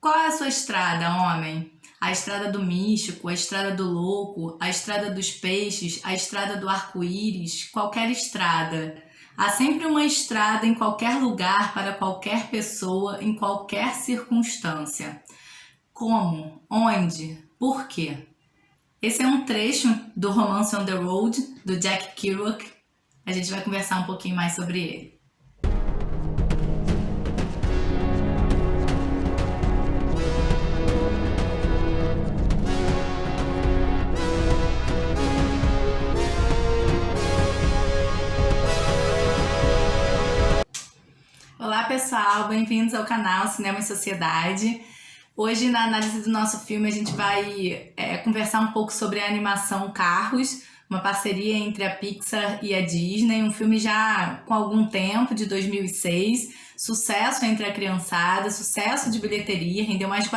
Qual é a sua estrada, homem? A estrada do místico, a estrada do louco, a estrada dos peixes, a estrada do arco-íris, qualquer estrada. Há sempre uma estrada em qualquer lugar para qualquer pessoa, em qualquer circunstância. Como? Onde? Por quê? Esse é um trecho do romance On the Road, do Jack Kerouac. A gente vai conversar um pouquinho mais sobre ele. Olá pessoal, bem-vindos ao canal Cinema e Sociedade. Hoje na análise do nosso filme a gente vai conversar um pouco sobre a animação Carros, uma parceria entre a Pixar e a Disney, um filme já com algum tempo, de 2006, sucesso entre a criançada, sucesso de bilheteria, rendeu mais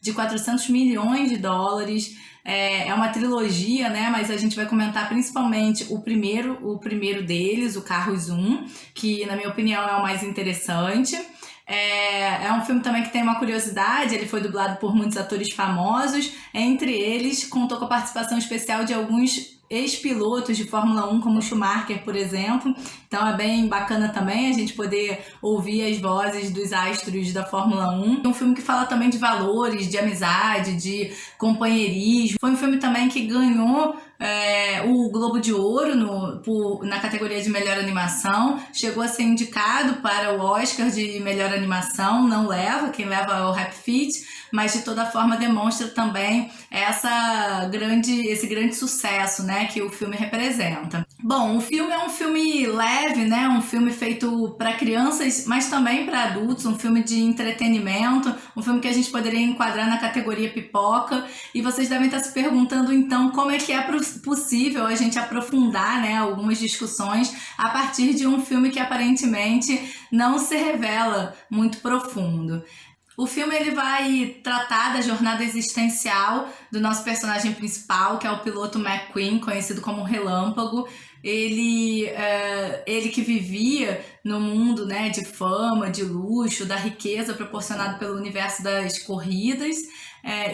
de 400 milhões de dólares. É uma trilogia, né? Mas a gente vai comentar principalmente o primeiro deles, o Carros 1, que na minha opinião é o mais interessante. É um filme também que tem uma curiosidade, ele foi dublado por muitos atores famosos, entre eles contou com a participação especial de alguns ex-pilotos de Fórmula 1, como o Schumacher, por exemplo. Então é bem bacana também a gente poder ouvir as vozes dos astros da Fórmula 1. É um filme que fala também de valores, de amizade, de companheirismo. Foi um filme também que ganhou o Globo de Ouro na categoria de melhor animação. Chegou a ser indicado para o Oscar de melhor animação, não leva, quem leva é o Rap Fit, mas de toda forma demonstra também esse grande sucesso, né, que o filme representa. Bom, o filme é um filme leve, né, um filme feito para crianças, mas também para adultos, um filme de entretenimento, um filme que a gente poderia enquadrar na categoria pipoca. E vocês devem estar se perguntando então como é que é possível a gente aprofundar, né, algumas discussões a partir de um filme que aparentemente não se revela muito profundo. O filme ele vai tratar da jornada existencial do nosso personagem principal, que é o piloto McQueen, conhecido como Relâmpago. Ele que vivia no mundo, né, de fama, de luxo, da riqueza proporcionado pelo universo das corridas,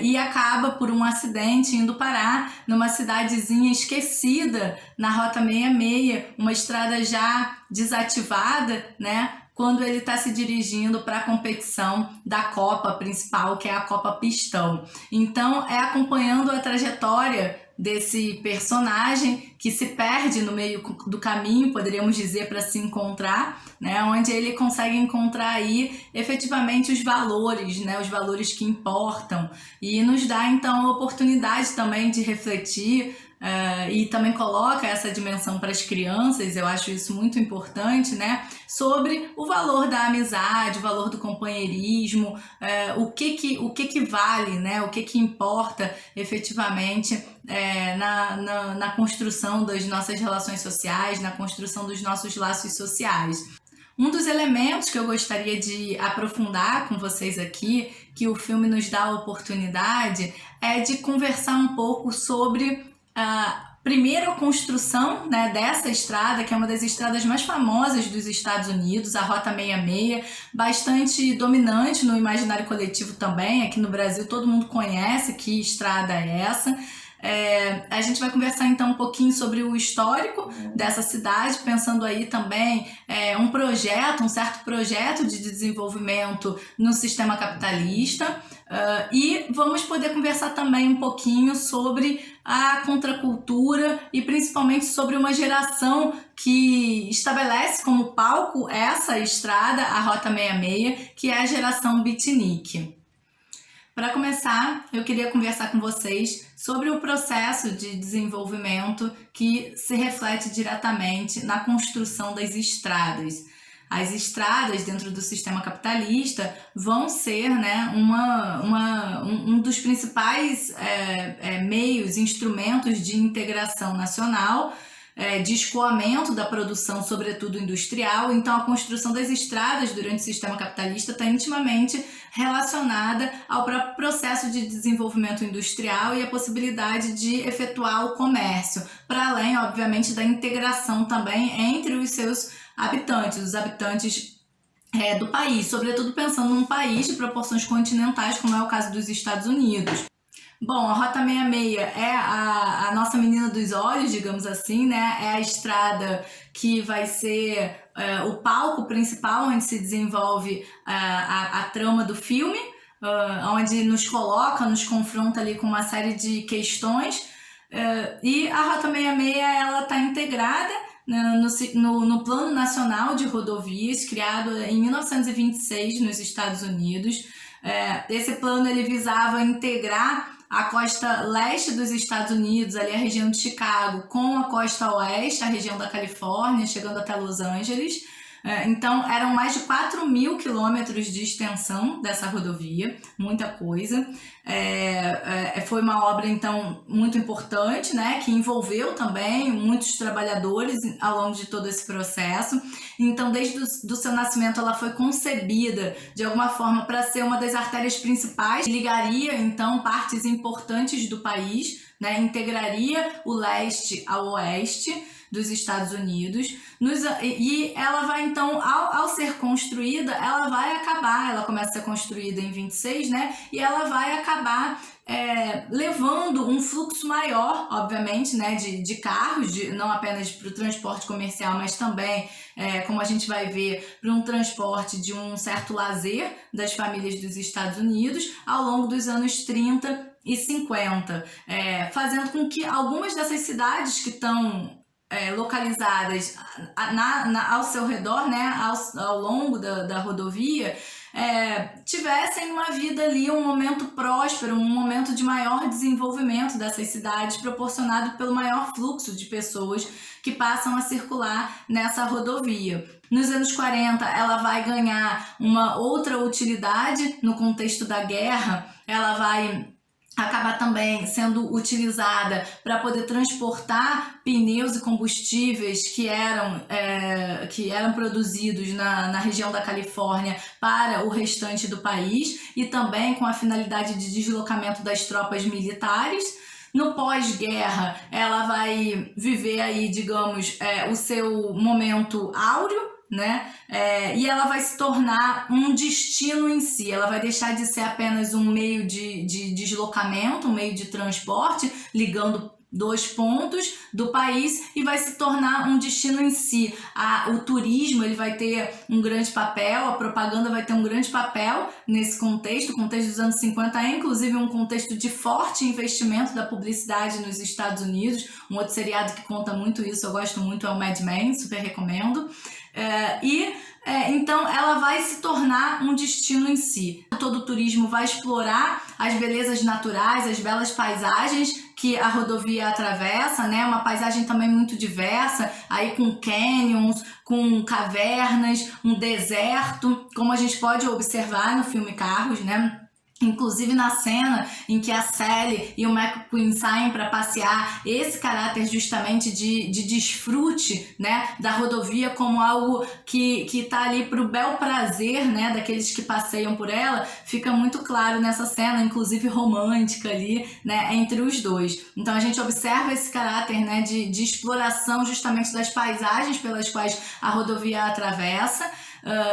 e acaba por um acidente indo parar numa cidadezinha esquecida na Rota 66, uma estrada já desativada, né? Quando ele está se dirigindo para a competição da Copa principal, que é a Copa Pistão. Então, é acompanhando a trajetória desse personagem que se perde no meio do caminho, poderíamos dizer, para se encontrar, né? Onde ele consegue encontrar aí efetivamente os valores, né? Os valores que importam, e nos dá então a oportunidade também de refletir. E também coloca essa dimensão para as crianças, eu acho isso muito importante, né? Sobre o valor da amizade, o valor do companheirismo, o que vale, né? O que importa efetivamente na construção das nossas relações sociais, na construção dos nossos laços sociais. Um dos elementos que eu gostaria de aprofundar com vocês aqui, que o filme nos dá a oportunidade, é de conversar um pouco sobre primeiro a construção, né, dessa estrada, que é uma das estradas mais famosas dos Estados Unidos, a Rota 66, bastante dominante no imaginário coletivo também. Aqui no Brasil todo mundo conhece que estrada é essa. A gente vai conversar então um pouquinho sobre o histórico dessa cidade, pensando aí também um certo projeto de desenvolvimento no sistema capitalista, e vamos poder conversar também um pouquinho sobre a contracultura e principalmente sobre uma geração que estabelece como palco essa estrada, a Rota 66, que é a geração beatnik. Para começar, eu queria conversar com vocês sobre o processo de desenvolvimento que se reflete diretamente na construção das estradas. As estradas dentro do sistema capitalista vão ser, né, um dos principais meios, instrumentos de integração nacional, de escoamento da produção, sobretudo industrial. Então a construção das estradas durante o sistema capitalista está intimamente relacionada ao próprio processo de desenvolvimento industrial e a possibilidade de efetuar o comércio, para além, obviamente, da integração também entre os seus habitantes, os habitantes do país, sobretudo pensando num país de proporções continentais, como é o caso dos Estados Unidos. Bom, a Rota 66 é a nossa menina dos olhos, digamos assim, né? É a estrada que vai ser o palco principal onde se desenvolve a trama do filme, onde nos coloca, nos confronta ali com uma série de questões. E a Rota 66 ela está integrada no Plano Nacional de Rodovias, criado em 1926 nos Estados Unidos. Esse plano ele visava integrar a costa leste dos Estados Unidos, ali a região de Chicago, com a costa oeste, a região da Califórnia, chegando até Los Angeles. Então, eram mais de 4.000 quilômetros de extensão dessa rodovia, muita coisa. Foi uma obra, então, muito importante, né, que envolveu também muitos trabalhadores ao longo de todo esse processo. Então, desde o seu nascimento, ela foi concebida, de alguma forma, para ser uma das artérias principais, que ligaria, então, partes importantes do país, né, integraria o leste ao oeste dos Estados Unidos, e ela vai então, ao ser construída, ela começa a ser construída em 26, né, e ela vai acabar levando um fluxo maior, obviamente, né, de carros, não apenas para o transporte comercial, mas também, como a gente vai ver, para um transporte de um certo lazer das famílias dos Estados Unidos ao longo dos anos 30 e 50, fazendo com que algumas dessas cidades que estão localizadas ao seu redor, né, ao longo da rodovia, tivessem uma vida ali, um momento próspero, um momento de maior desenvolvimento dessas cidades, proporcionado pelo maior fluxo de pessoas que passam a circular nessa rodovia. Nos anos 40, ela vai ganhar uma outra utilidade no contexto da guerra, ela vai acabar também sendo utilizada para poder transportar pneus e combustíveis que eram produzidos na região da Califórnia para o restante do país, e também com a finalidade de deslocamento das tropas militares. No pós-guerra, ela vai viver aí, digamos, o seu momento áureo, né? E ela vai se tornar um destino em si, ela vai deixar de ser apenas um meio de deslocamento, um meio de transporte, ligando dois pontos do país, e vai se tornar um destino em si. O turismo ele vai ter um grande papel, a propaganda vai ter um grande papel nesse contexto. O contexto dos anos 50 é inclusive um contexto de forte investimento da publicidade nos Estados Unidos. Um outro seriado que conta muito isso, eu gosto muito, é o Mad Men, super recomendo. Então ela vai se tornar um destino em si. Todo o turismo vai explorar as belezas naturais, as belas paisagens que a rodovia atravessa, né? Uma paisagem também muito diversa, aí com canyons, com cavernas, um deserto, como a gente pode observar no filme Carros, né? Inclusive na cena em que a Sally e o McQueen saem para passear, esse caráter justamente de desfrute, né, da rodovia como algo que tá ali pro bel prazer, né, daqueles que passeiam por ela, fica muito claro nessa cena, inclusive romântica ali, né, entre os dois. Então a gente observa esse caráter, né, de exploração justamente das paisagens pelas quais a rodovia atravessa.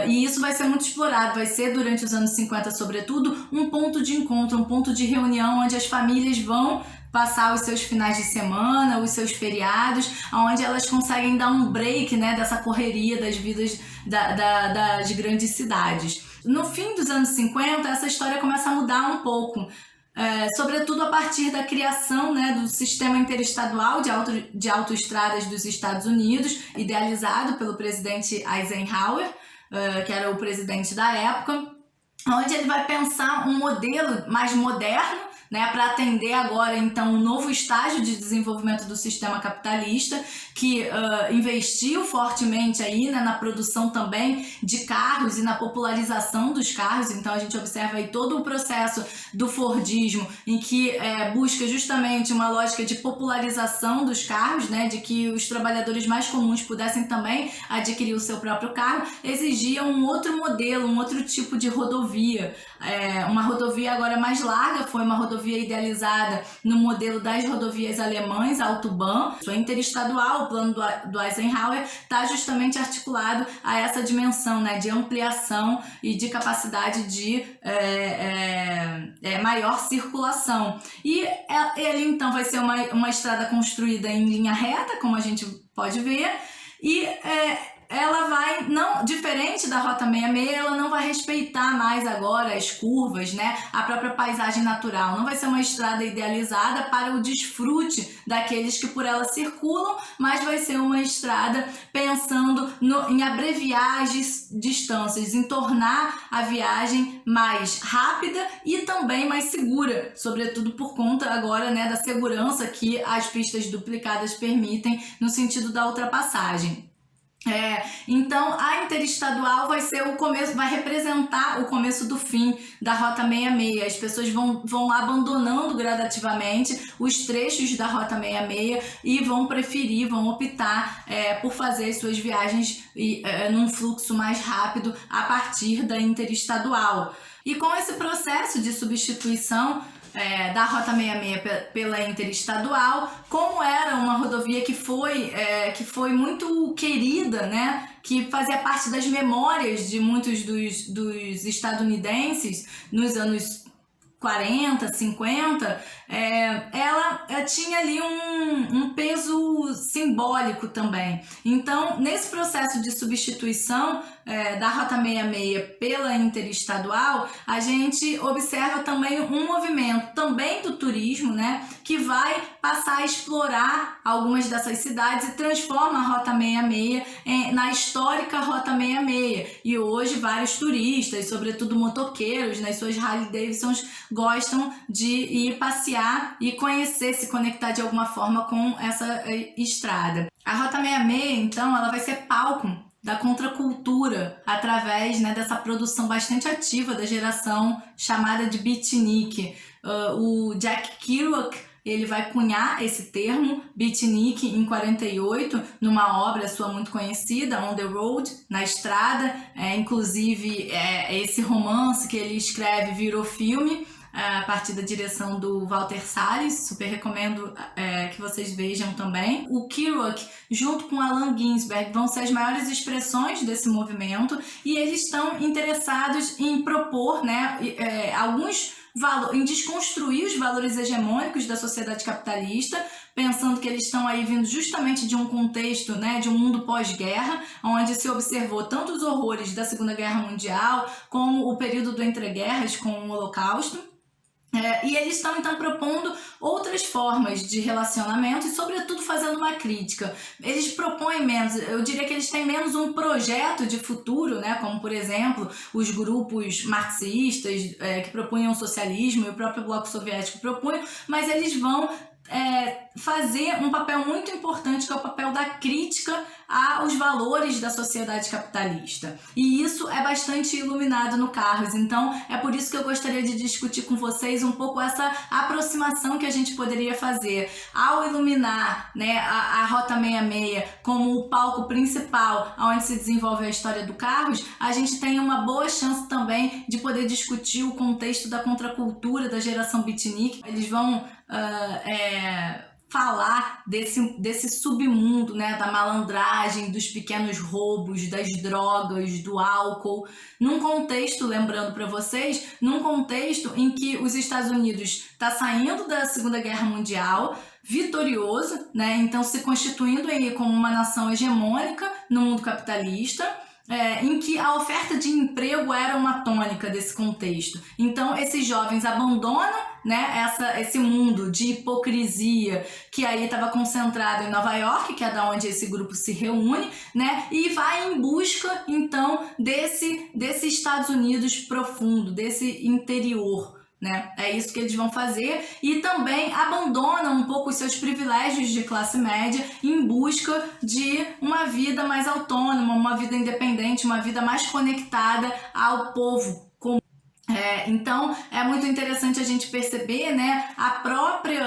E isso vai ser muito explorado, vai ser durante os anos 50 sobretudo, um ponto de encontro, um ponto de reunião onde as famílias vão passar os seus finais de semana, os seus feriados, onde elas conseguem dar um break, né, dessa correria das vidas das grandes cidades. No fim dos anos 50, essa história começa a mudar um pouco, sobretudo a partir da criação, né, do Sistema Interestadual de Autoestradas dos Estados Unidos, idealizado pelo presidente Eisenhower, que era o presidente da época, onde ele vai pensar um modelo mais moderno, né, para atender agora então um novo estágio de desenvolvimento do sistema capitalista, que investiu fortemente aí, né, na produção também de carros e na popularização dos carros. Então a gente observa aí todo o processo do Fordismo, em que busca justamente uma lógica de popularização dos carros, né, de que os trabalhadores mais comuns pudessem também adquirir o seu próprio carro, exigia um outro modelo, um outro tipo de rodovia, uma rodovia agora mais larga, foi uma rodovia rodovia idealizada no modelo das rodovias alemães, a Autobahn. A interestadual, o plano do Eisenhower, está justamente articulado a essa dimensão, né, de ampliação e de capacidade de maior circulação. E ele, então, vai ser uma estrada construída em linha reta, como a gente pode ver, e ela vai, não, diferente da Rota 66, ela não vai respeitar mais agora as curvas, né, a própria paisagem natural. Não vai ser uma estrada idealizada para o desfrute daqueles que por ela circulam, mas vai ser uma estrada pensando em abreviar as distâncias, em tornar a viagem mais rápida e também mais segura, sobretudo por conta agora, né, da segurança que as pistas duplicadas permitem no sentido da ultrapassagem. Então a interestadual vai ser o começo, vai representar o começo do fim da Rota 66. As pessoas vão abandonando gradativamente os trechos da Rota 66 e vão optar por fazer as suas viagens num fluxo mais rápido a partir da interestadual. E com esse processo de substituição da Rota 66 pela interestadual, como era uma rodovia que foi muito querida, né, que fazia parte das memórias de muitos dos estadunidenses nos anos 40, 50, ela tinha ali um peso simbólico também. Então, nesse processo de substituição da Rota 66 pela interestadual, a gente observa também um movimento também do turismo, né, que vai passar a explorar algumas dessas cidades e transforma a Rota 66 na histórica Rota 66. E hoje vários turistas, sobretudo motoqueiros, nas suas Harley Davidsons, gostam de ir passear e conhecer, se conectar de alguma forma com essa estrada. A Rota 66, então, ela vai ser palco da contracultura através, né, dessa produção bastante ativa da geração chamada de beatnik. O Jack Kerouac, ele vai cunhar esse termo, beatnik, em 48, numa obra sua muito conhecida, On the Road, na estrada. Inclusive, esse romance que ele escreve virou filme, a partir da direção do Walter Salles, super recomendo que vocês vejam também. O Kerouac, junto com Allen Ginsberg, vão ser as maiores expressões desse movimento e eles estão interessados em propor, né, em desconstruir os valores hegemônicos da sociedade capitalista, pensando que eles estão aí vindo justamente de um contexto, né, de um mundo pós-guerra, onde se observou tanto os horrores da Segunda Guerra Mundial, como o período do entreguerras com o Holocausto. E eles estão, então, propondo outras formas de relacionamento e, sobretudo, fazendo uma crítica. Eles propõem menos, eu diria que eles têm menos um projeto de futuro, né, como, por exemplo, os grupos marxistas que propunham o socialismo e o próprio Bloco Soviético propunham, mas eles vão fazer um papel muito importante, que é o papel da crítica aos valores da sociedade capitalista. E isso é bastante iluminado no Carros. Então, é por isso que eu gostaria de discutir com vocês um pouco essa aproximação que a gente poderia fazer. Ao iluminar, né, a Rota 66 como o palco principal onde se desenvolve a história do Carros, a gente tem uma boa chance também de poder discutir o contexto da contracultura da geração beatnik. Eles vão falar desse submundo, né, da malandragem, dos pequenos roubos, das drogas, do álcool, num contexto, lembrando para vocês, num contexto em que os Estados Unidos está saindo da Segunda Guerra Mundial, vitorioso, né, então se constituindo como uma nação hegemônica no mundo capitalista, em que a oferta de emprego era uma tônica desse contexto. Então, esses jovens abandonam, né, esse mundo de hipocrisia que aí estava concentrado em Nova York, que é da onde esse grupo se reúne, né, e vai em busca, então, desse Estados Unidos profundo, desse interior. Né? É isso que eles vão fazer e também abandonam um pouco os seus privilégios de classe média em busca de uma vida mais autônoma, uma vida independente, uma vida mais conectada ao povo comum. Então é muito interessante a gente perceber, né, a própria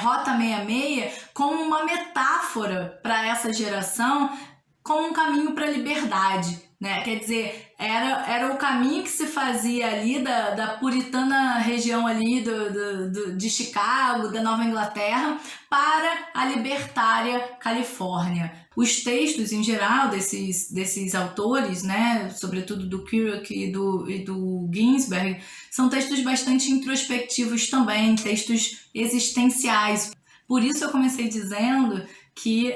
Rota 66 como uma metáfora para essa geração, como um caminho para a liberdade. né? Quer dizer, era o caminho que se fazia ali da puritana região ali de Chicago, da Nova Inglaterra, para a libertária Califórnia. Os textos, em geral, desses autores, né, sobretudo do Kerouac e do Ginsberg, são textos bastante introspectivos também, textos existenciais. Por isso eu comecei dizendo que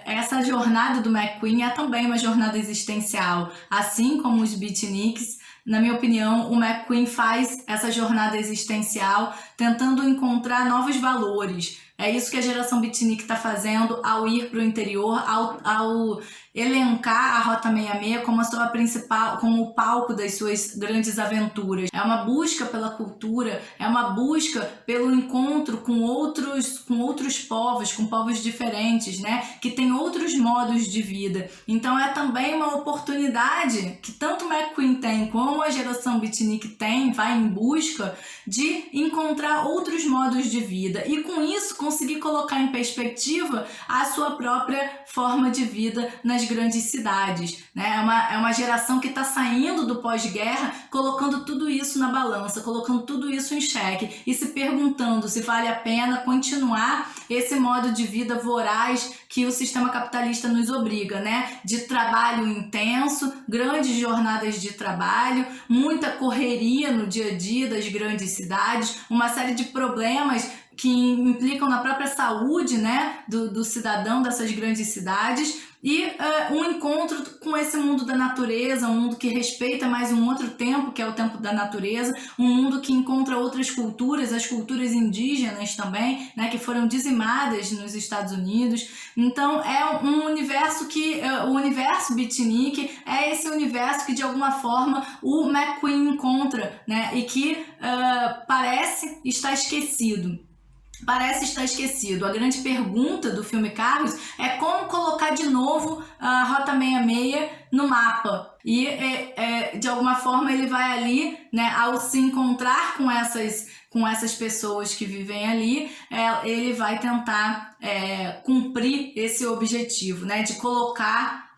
essa jornada do McQueen é também uma jornada existencial, assim como os beatniks. Na minha opinião, o McQueen faz essa jornada existencial tentando encontrar novos valores. É isso que a geração beatnik está fazendo ao ir para o interior, ao elencar a Rota 66 como a sua principal, como o palco das suas grandes aventuras. É uma busca pela cultura, é uma busca pelo encontro com outros povos, com povos diferentes, né? Que têm outros modos de vida. Então é também uma oportunidade que tanto o McQueen tem como a geração beatnik tem, vai em busca de encontrar outros modos de vida e com isso conseguir colocar em perspectiva a sua própria forma de vida nas grandes cidades, né? É uma geração que está saindo do pós-guerra, colocando tudo isso na balança, colocando tudo isso em xeque e se perguntando se vale a pena continuar esse modo de vida voraz que o sistema capitalista nos obriga, né? De trabalho intenso, grandes jornadas de trabalho, muita correria no dia a dia das grandes cidades, uma série de problemas que implicam na própria saúde, né, do cidadão dessas grandes cidades e um encontro com esse mundo da natureza, um mundo que respeita mais um outro tempo, que é o tempo da natureza, um mundo que encontra outras culturas, as culturas indígenas também, né, que foram dizimadas nos Estados Unidos. Então é um universo que, o universo beatnik é esse universo que de alguma forma o McQueen encontra, né, e que parece estar esquecido. Parece estar esquecido. A grande pergunta do filme Carros é como colocar de novo a Rota 66 no mapa. E, de alguma forma, ele vai ali, né, ao se encontrar com essas pessoas que vivem ali, ele vai tentar cumprir esse objetivo, né, de colocar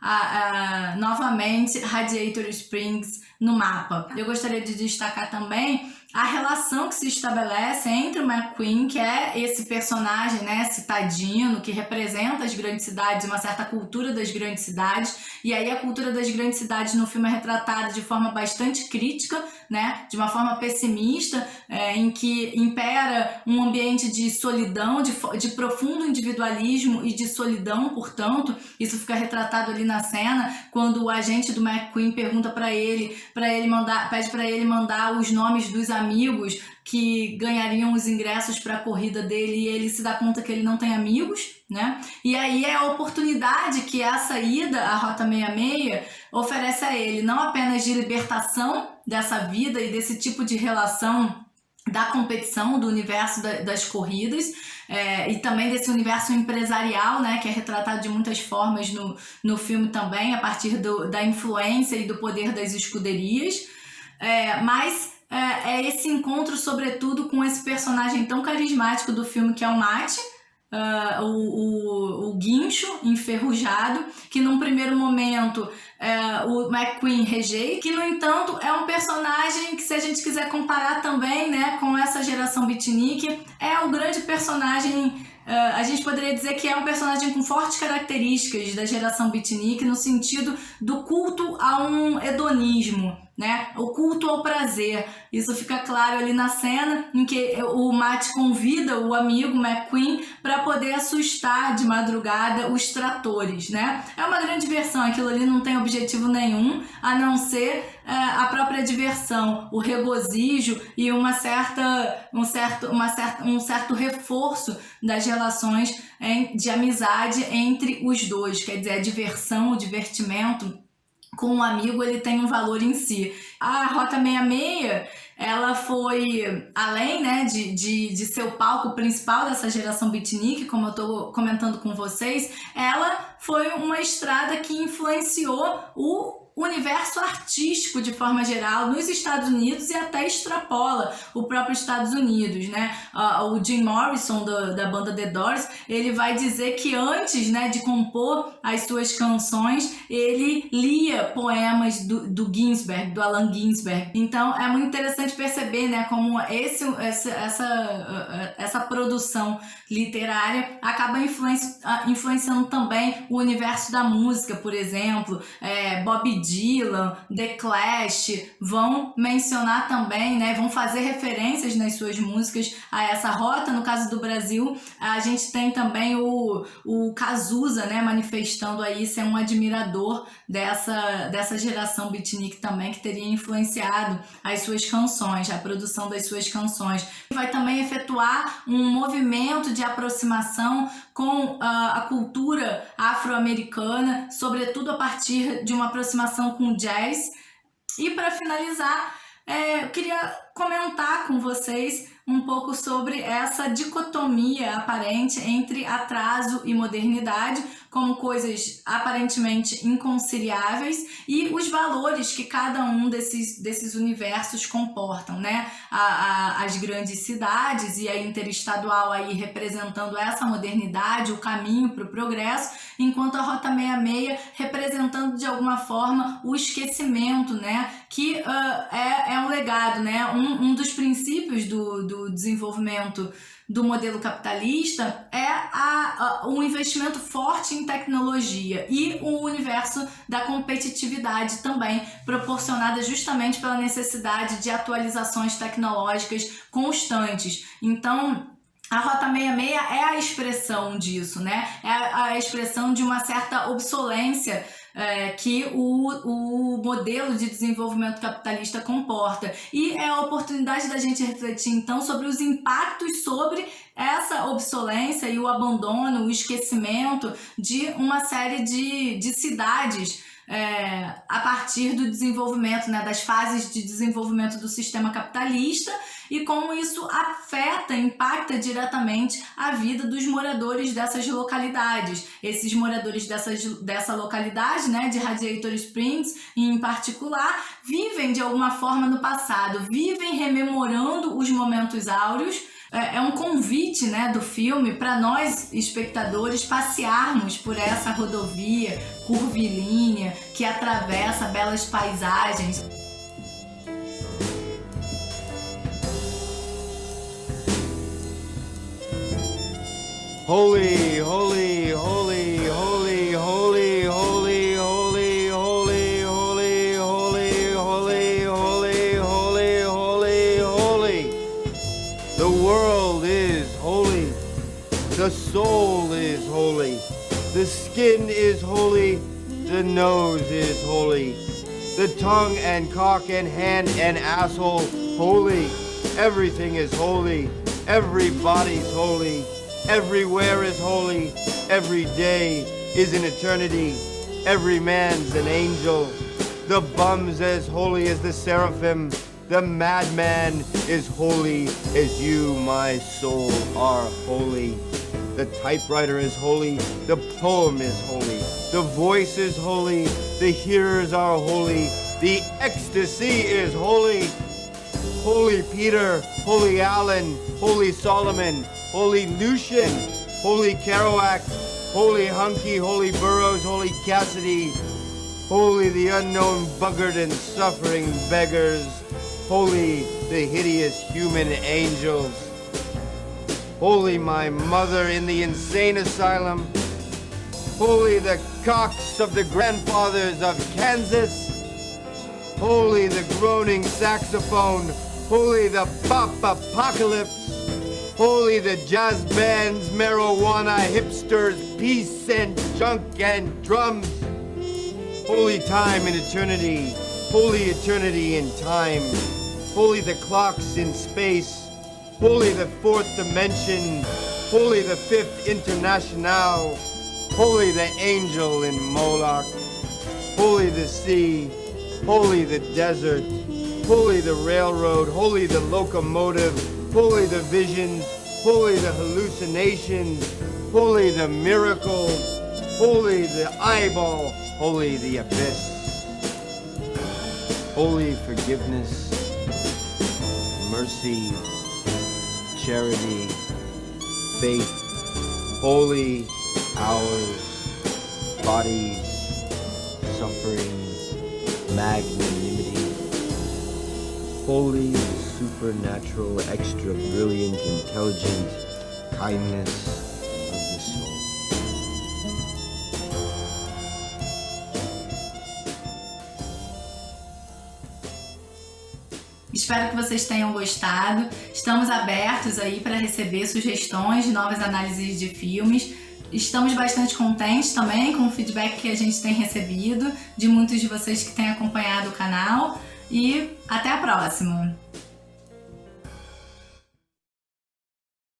novamente Radiator Springs no mapa. Eu gostaria de destacar também a relação que se estabelece entre o McQueen, que é esse personagem, né, citadino, que representa as grandes cidades, uma certa cultura das grandes cidades, e aí a cultura das grandes cidades no filme é retratada de forma bastante crítica, né, de uma forma pessimista, em que impera um ambiente de solidão, de profundo individualismo e de solidão, portanto, isso fica retratado ali na cena, quando o agente do McQueen pergunta pede para ele mandar os nomes dos amigos que ganhariam os ingressos para a corrida dele e ele se dá conta que ele não tem amigos, né? E aí é a oportunidade que essa ida à Rota 66 oferece a ele, não apenas de libertação dessa vida e desse tipo de relação da competição, do universo das corridas, e também desse universo empresarial, né, que é retratado de muitas formas no filme também, a partir da influência e do poder das escuderias, mas é esse encontro, sobretudo, com esse personagem tão carismático do filme, que é o Mate, o guincho enferrujado, que num primeiro momento o McQueen rejeita, que no entanto é um personagem que, se a gente quiser comparar também, né, com essa geração beatnik, é o grande personagem. A gente poderia dizer que é um personagem com fortes características da geração beatnik, no sentido do culto a um hedonismo, né? O culto ao prazer. Isso fica claro ali na cena em que o Matt convida o amigo McQueen para poder assustar de madrugada os tratores, né? É uma grande diversão, aquilo ali não tem objetivo nenhum, a não ser a própria diversão, o regozijo e um certo reforço das relações de amizade entre os dois. Quer dizer, a diversão, o divertimento com um amigo, ele tem um valor em si. A Rota 66, ela foi, além, né, de ser o palco principal dessa geração beatnik, como eu estou comentando com vocês, ela foi uma estrada que influenciou o universo artístico de forma geral nos Estados Unidos e até extrapola o próprio Estados Unidos, né? O Jim Morrison da banda The Doors, ele vai dizer que antes, né, de compor as suas canções, ele lia poemas do Ginsberg, do Allen Ginsberg. Então é muito interessante perceber, né, como essa produção literária acaba influenciando também o universo da música, por exemplo. Bob Dylan, The Clash vão mencionar também, né, vão fazer referências nas suas músicas a essa rota. No caso do Brasil, a gente tem também o Cazuza, né, manifestando aí ser um admirador dessa geração beatnik também, que teria influenciado as suas canções, a produção das suas canções. Vai também efetuar um movimento de aproximação com a cultura afro-americana, sobretudo a partir de uma aproximação com o jazz. E para finalizar, eu queria comentar com vocês um pouco sobre essa dicotomia aparente entre atraso e modernidade, como coisas aparentemente inconciliáveis, e os valores que cada um desses universos comportam, né? As grandes cidades e a interestadual aí representando essa modernidade, o caminho para o progresso, enquanto a Rota 66 representando de alguma forma o esquecimento, né? Que é um legado, né? Um dos princípios do desenvolvimento do modelo capitalista é um investimento forte em tecnologia e o universo da competitividade também, proporcionada justamente pela necessidade de atualizações tecnológicas constantes. Então, a Rota 66 é a expressão disso, né? É a expressão de uma certa obsolência que o modelo de desenvolvimento capitalista comporta. E é a oportunidade da gente refletir, então, sobre os impactos sobre essa obsolência e o abandono, o esquecimento de uma série de cidades a partir do desenvolvimento, né, das fases de desenvolvimento do sistema capitalista, e como isso impacta diretamente a vida dos moradores dessas localidades. Esses moradores dessa localidade, né, de Radiator Springs em particular, vivem de alguma forma no passado, vivem rememorando os momentos áureos. É um convite, né, do filme para nós, espectadores, passearmos por essa rodovia curvilínea que atravessa belas paisagens. Holy, holy, holy, holy, holy, holy, holy, holy, holy, holy, holy, holy, holy, holy, holy. The world is holy. The soul is holy. The skin is holy. The nose is holy. The tongue and cock and hand and asshole, holy. Everything is holy. Everybody's holy. Everywhere is holy. Every day is an eternity. Every man's an angel. The bum's as holy as the seraphim. The madman is holy as you, my soul, are holy. The typewriter is holy. The poem is holy. The voice is holy. The hearers are holy. The ecstasy is holy. Holy Peter, Holy Allen, Holy Solomon, Holy Lucian, Holy Kerouac, Holy Hunky, Holy Burroughs, Holy Cassidy, Holy the unknown buggered and suffering beggars, Holy the hideous human angels, Holy my mother in the insane asylum, Holy the cocks of the grandfathers of Kansas, Holy the groaning saxophone, Holy the pop apocalypse, Holy the jazz bands, marijuana, hipsters, peace and junk and drums. Holy time in eternity, holy eternity in time. Holy the clocks in space, holy the fourth dimension, holy the fifth international, holy the angel in Moloch, holy the sea, holy the desert, holy the railroad, holy the locomotive, holy the visions, holy the hallucinations, holy the miracles, holy the eyeball, holy the abyss, holy forgiveness, mercy, charity, faith, holy hours, bodies, suffering, magnanimity, holy, supernatural, extra brilliant, intelligent kindness of the soul. Espero que vocês tenham gostado. Estamos abertos aí para receber sugestões de novas análises de filmes. Estamos bastante contentes também com o feedback que a gente tem recebido de muitos de vocês que têm acompanhado o canal. E até a próxima!